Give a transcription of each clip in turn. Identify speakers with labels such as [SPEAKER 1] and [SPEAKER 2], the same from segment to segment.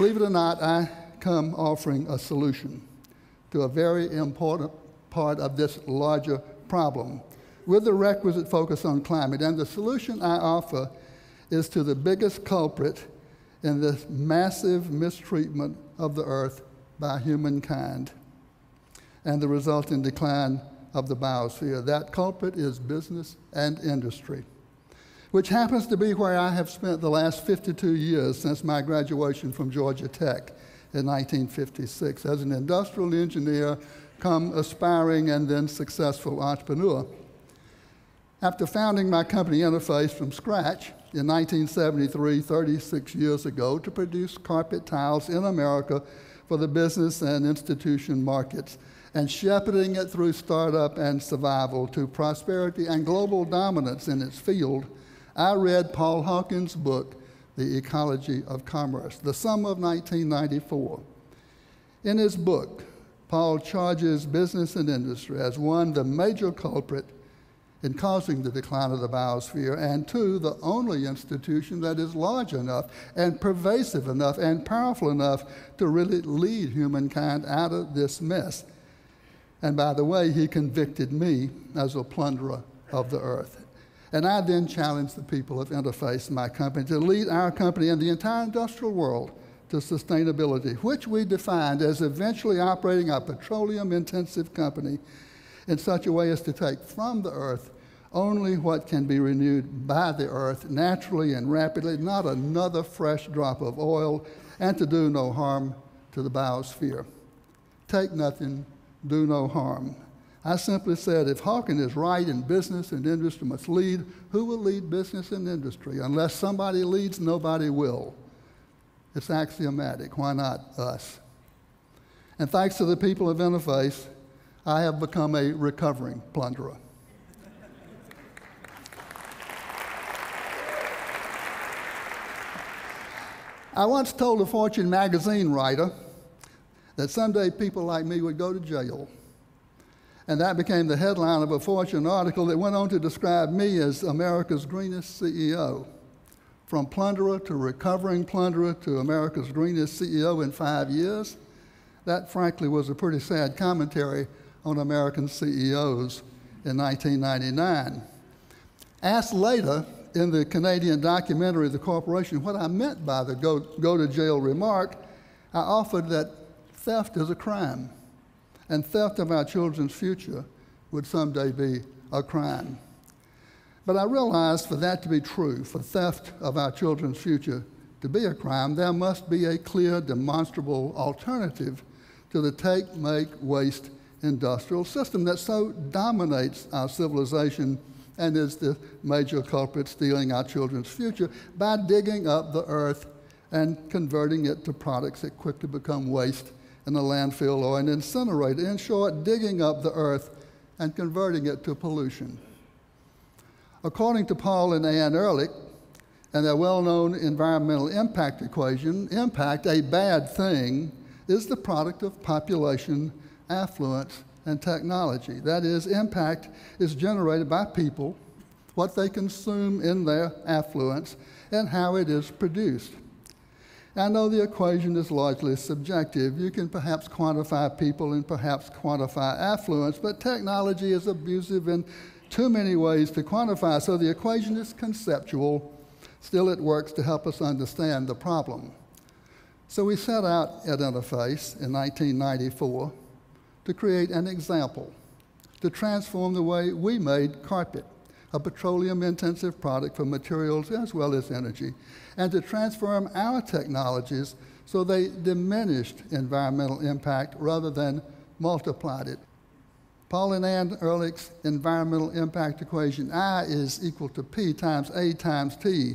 [SPEAKER 1] Believe it or not, I come offering a solution to a very important part of this larger problem with the requisite focus on climate. And the solution I offer is to the biggest culprit in this massive mistreatment of the earth by humankind and the resulting decline of the biosphere. That culprit is business and industry, which happens to be where I have spent the last 52 years since my graduation from Georgia Tech in 1956 as an industrial engineer, come aspiring and then successful entrepreneur. After founding my company Interface from scratch in 1973, 36 years ago, to produce carpet tiles in America for the business and institution markets, and shepherding it through startup and survival to prosperity and global dominance in its field, I read Paul Hawkins' book, The Ecology of Commerce, the summer of 1994. In his book, Paul charges business and industry as one, the major culprit in causing the decline of the biosphere, and two, the only institution that is large enough and pervasive enough and powerful enough to really lead humankind out of this mess. And by the way, he convicted me as a plunderer of the earth. And I then challenged the people of Interface, my company, to lead our company and the entire industrial world to sustainability, which we defined as eventually operating a petroleum-intensive company in such a way as to take from the earth only what can be renewed by the earth naturally and rapidly, not another fresh drop of oil, and to do no harm to the biosphere. Take nothing, do no harm. I simply said, if Hawkins is right and business and industry must lead, who will lead business and industry? Unless somebody leads, nobody will. It's axiomatic. Why not us? And thanks to the people of Interface, I have become a recovering plunderer. I once told a Fortune magazine writer that someday people like me would go to jail. And that became the headline of a Fortune article that went on to describe me as America's greenest CEO. From plunderer to recovering plunderer to America's greenest CEO in 5 years. That, frankly, was a pretty sad commentary on American CEOs in 1999. Asked later in the Canadian documentary, The Corporation, what I meant by the go-to-jail remark, I offered that theft is a crime, and theft of our children's future would someday be a crime. But I realized for that to be true, for theft of our children's future to be a crime, there must be a clear, demonstrable alternative to the take, make, waste industrial system that so dominates our civilization and is the major culprit stealing our children's future by digging up the earth and converting it to products that quickly become waste in a landfill or an incinerator. In short, digging up the earth and converting it to pollution. According to Paul and Ann Ehrlich and their well-known environmental impact equation, impact, a bad thing, is the product of population, affluence, and technology. That is, impact is generated by people, what they consume in their affluence, and how it is produced. I know the equation is largely subjective. You can perhaps quantify people and perhaps quantify affluence, but technology is abusive in too many ways to quantify, so the equation is conceptual. Still, it works to help us understand the problem. So we set out at Interface in 1994 to create an example, to transform the way we made carpet, a petroleum-intensive product for materials as well as energy, and to transform our technologies so they diminished environmental impact rather than multiplied it. Paul and Ann Ehrlich's environmental impact equation, I is equal to P times A times T,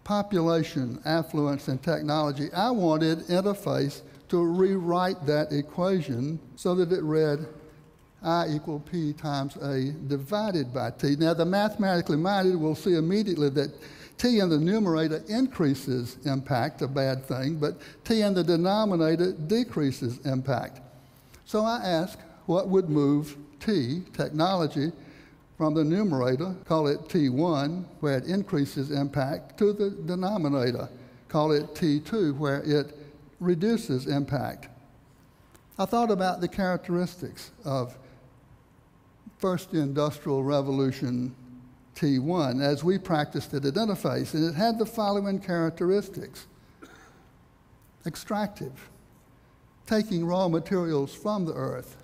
[SPEAKER 1] population, affluence, and technology. I wanted Interface to rewrite that equation so that it read I equal P times A divided by T. Now, the mathematically minded will see immediately that T in the numerator increases impact, a bad thing, but T in the denominator decreases impact. So I asked, what would move T, technology, from the numerator, call it T1, where it increases impact, to the denominator, call it T2, where it reduces impact. I thought about the characteristics of first industrial revolution T1 as we practiced it at Interface, and it had the following characteristics. Extractive, taking raw materials from the earth.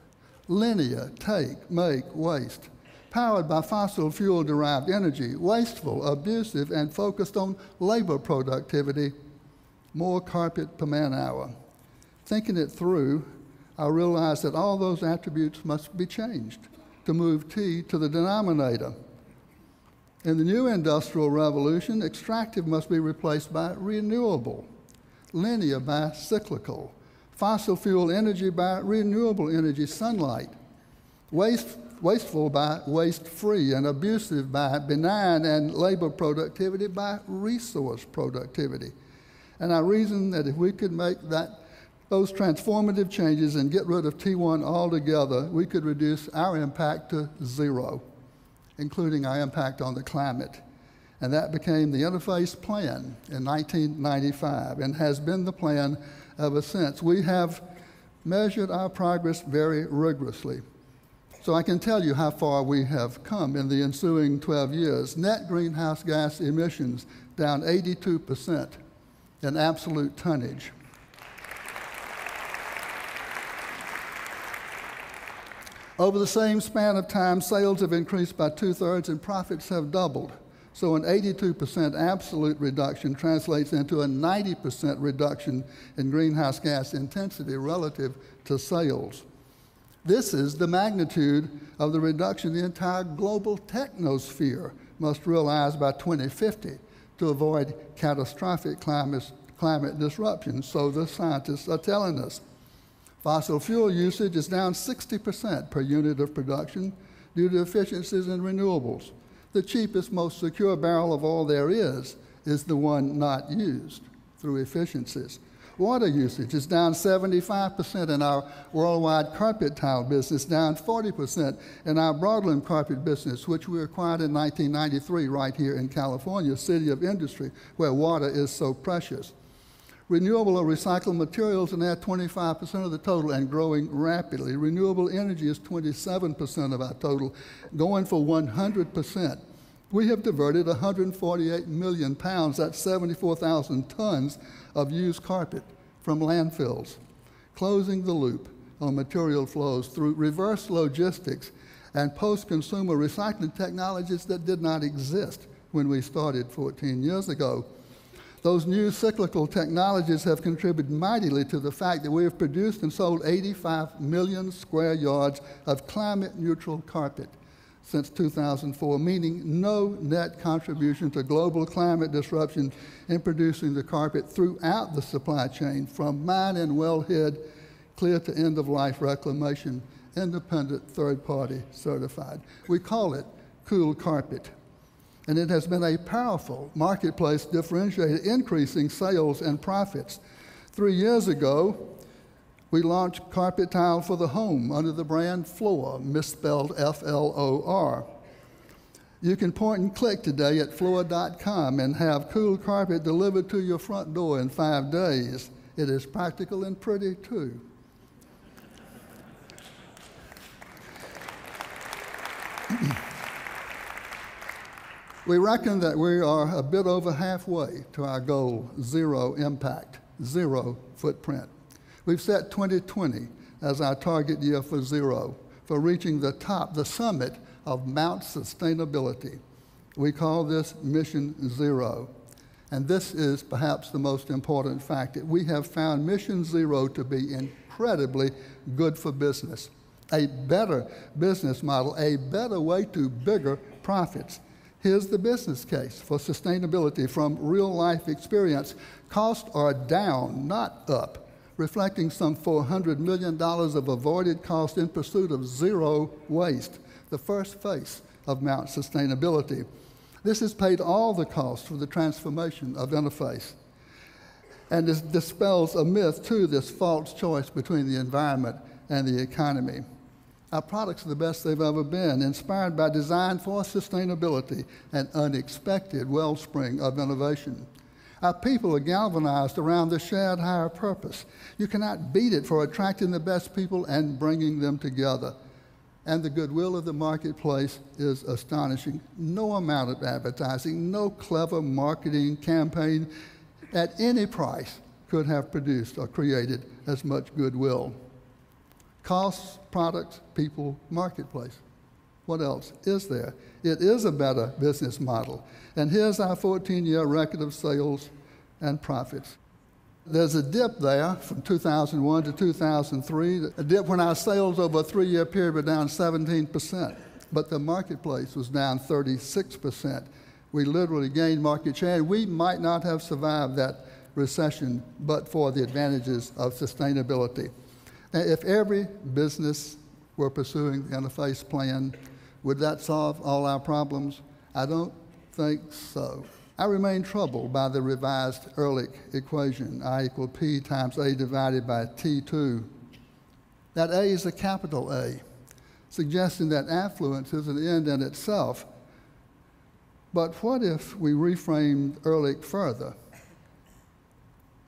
[SPEAKER 1] Linear, take, make, waste. Powered by fossil fuel-derived energy, wasteful, abusive, and focused on labor productivity. More carpet per man-hour. Thinking it through, I realized that all those attributes must be changed to move T to the denominator. In the new industrial revolution, extractive must be replaced by renewable, linear by cyclical, fossil fuel energy by renewable energy, sunlight, wasteful by waste-free, and abusive by benign, and labor productivity by resource productivity. And I reasoned that if we could make those transformative changes and get rid of T1 altogether, we could reduce our impact to zero, including our impact on the climate. And that became the Interface Plan in 1995 and has been the plan ever since. We have measured our progress very rigorously. So I can tell you how far we have come in the ensuing 12 years. Net greenhouse gas emissions down 82% in absolute tonnage. Over the same span of time, sales have increased by 2/3 and profits have doubled. So an 82% absolute reduction translates into a 90% reduction in greenhouse gas intensity relative to sales. This is the magnitude of the reduction the entire global technosphere must realize by 2050 to avoid catastrophic climate disruption, so the scientists are telling us. Fossil fuel usage is down 60% per unit of production due to efficiencies in renewables. The cheapest, most secure barrel of oil there is the one not used through efficiencies. Water usage is down 75% in our worldwide carpet tile business, down 40% in our broadloom carpet business, which we acquired in 1993 right here in California, city of industry, where water is so precious. Renewable or recycled materials are now 25% of the total and growing rapidly. Renewable energy is 27% of our total, going for 100%. We have diverted 148 million pounds, that's 74,000 tons of used carpet from landfills, closing the loop on material flows through reverse logistics and post-consumer recycling technologies that did not exist when we started 14 years ago. Those new cyclical technologies have contributed mightily to the fact that we have produced and sold 85 million square yards of climate-neutral carpet since 2004, meaning no net contribution to global climate disruption in producing the carpet throughout the supply chain, from mine and wellhead clear to end-of-life reclamation, independent third-party certified. We call it cool carpet. And it has been a powerful marketplace differentiator, increasing sales and profits. 3 years ago, we launched carpet tile for the home under the brand Floor, misspelled F-L-O-R. You can point and click today at floor.com and have cool carpet delivered to your front door in 5 days. It is practical and pretty, too. We reckon that we are a bit over halfway to our goal, zero impact, zero footprint. We've set 2020 as our target year for zero, for reaching the top, the summit of Mount Sustainability. We call this Mission Zero. And this is perhaps the most important fact, that we have found Mission Zero to be incredibly good for business. A better business model, a better way to bigger profits. Here's the business case for sustainability from real-life experience. Costs are down, not up, reflecting some $400 million of avoided cost in pursuit of zero waste, the first phase of Mount Sustainability. This has paid all the costs for the transformation of Interface. And this dispels a myth, too, this false choice between the environment and the economy. Our products are the best they've ever been, inspired by design for sustainability, an unexpected wellspring of innovation. Our people are galvanized around the shared higher purpose. You cannot beat it for attracting the best people and bringing them together. And the goodwill of the marketplace is astonishing. No amount of advertising, no clever marketing campaign at any price could have produced or created as much goodwill. Costs, products, people, marketplace. What else is there? It is a better business model. And here's our 14-year record of sales and profits. There's a dip there from 2001 to 2003, a dip when our sales over a 3-year period were down 17%, but the marketplace was down 36%. We literally gained market share, and we might not have survived that recession but for the advantages of sustainability. Now, if every business were pursuing the interface plan, would that solve all our problems? I don't think so. I remain troubled by the revised Ehrlich equation, I equal P times A divided by T2. That A is a capital A, suggesting that affluence is an end in itself. But what if we reframed Ehrlich further?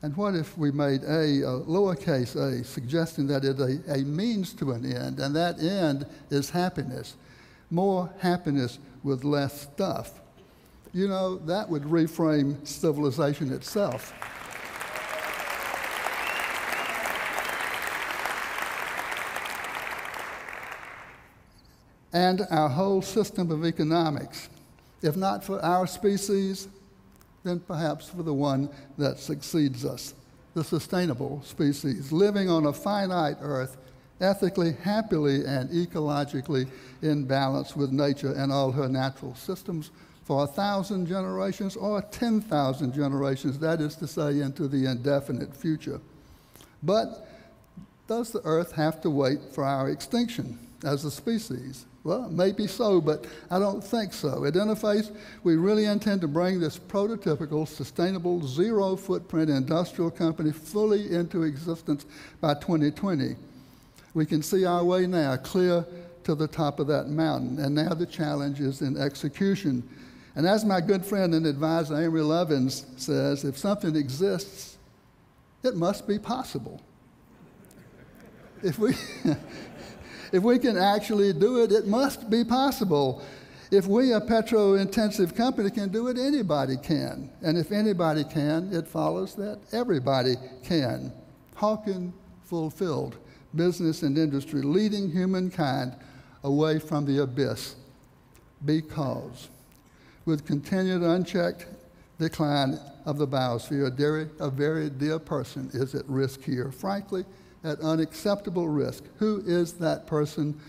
[SPEAKER 1] And what if we made A lowercase a, suggesting that it is a means to an end, and that end is happiness, more happiness with less stuff? You know, that would reframe civilization itself. And our whole system of economics, if not for our species, then perhaps for the one that succeeds us, the sustainable species, living on a finite earth, ethically, happily, and ecologically in balance with nature and all her natural systems for 1,000 generations or 10,000 generations, that is to say, into the indefinite future. But does the earth have to wait for our extinction as a species? Well, maybe so, but I don't think so. At Interface, we really intend to bring this prototypical, sustainable, zero-footprint industrial company fully into existence by 2020. We can see our way now clear to the top of that mountain, and now the challenge is in execution. And as my good friend and advisor Amory Lovins says, if something exists, it must be possible. If we can actually do it, it must be possible. If we, a petro-intensive company, can do it, anybody can. And if anybody can, it follows that everybody can. Hawking fulfilled business and industry, leading humankind away from the abyss. Because with continued unchecked decline of the biosphere, a very dear person is at risk here. Frankly, at unacceptable risk. Who is that person?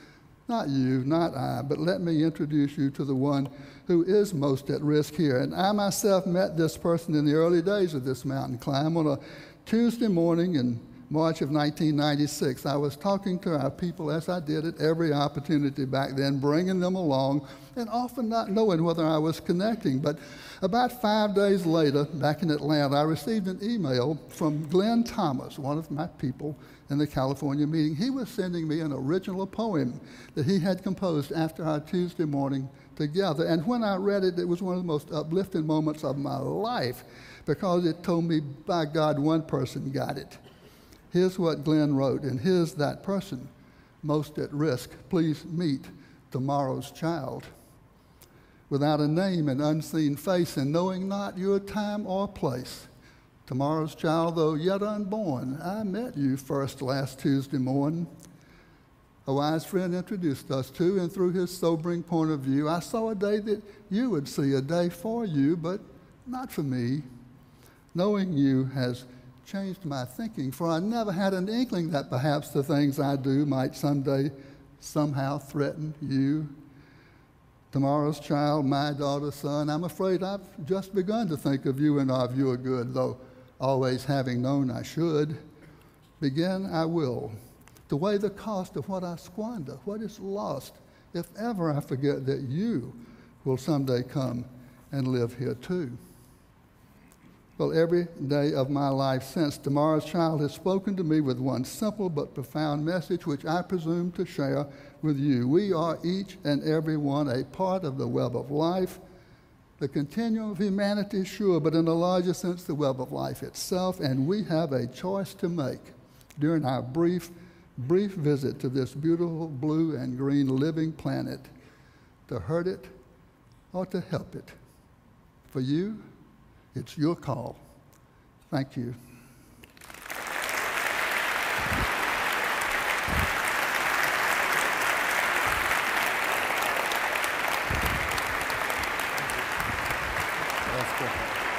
[SPEAKER 1] Not you, not I, but let me introduce you to the one who is most at risk here. And I myself met this person in the early days of this mountain climb on a Tuesday morning in March of 1996. I was talking to our people, as I did at every opportunity back then, bringing them along, and often not knowing whether I was connecting. But about 5 days later, back in Atlanta, I received an email from Glenn Thomas, one of my people in the California meeting. He was sending me an original poem that he had composed after our Tuesday morning together. And when I read it, it was one of the most uplifting moments of my life, because it told me, by God, one person got it. Here's what Glenn wrote, and here's that person most at risk. Please meet tomorrow's child. Without a name and unseen face, and knowing not your time or place. Tomorrow's child, though yet unborn, I met you first last Tuesday morning. A wise friend introduced us to, and through his sobering point of view, I saw a day that you would see, a day for you, but not for me. Knowing you has changed my thinking, for I never had an inkling that perhaps the things I do might someday somehow threaten you. Tomorrow's child, my daughter's son, I'm afraid I've just begun to think of you and of your good, though always having known I should. Begin I will, to weigh the cost of what I squander, what is lost, if ever I forget that you will someday come and live here too. Well, every day of my life since, tomorrow's child has spoken to me with one simple but profound message, which I presume to share with you. We are each and every one a part of the web of life, The continuum of humanity, sure, but in a larger sense, the web of life itself, and we have a choice to make during our brief visit to this beautiful blue and green living planet, to hurt it or to help it. For you, it's your call. Thank you. That's good.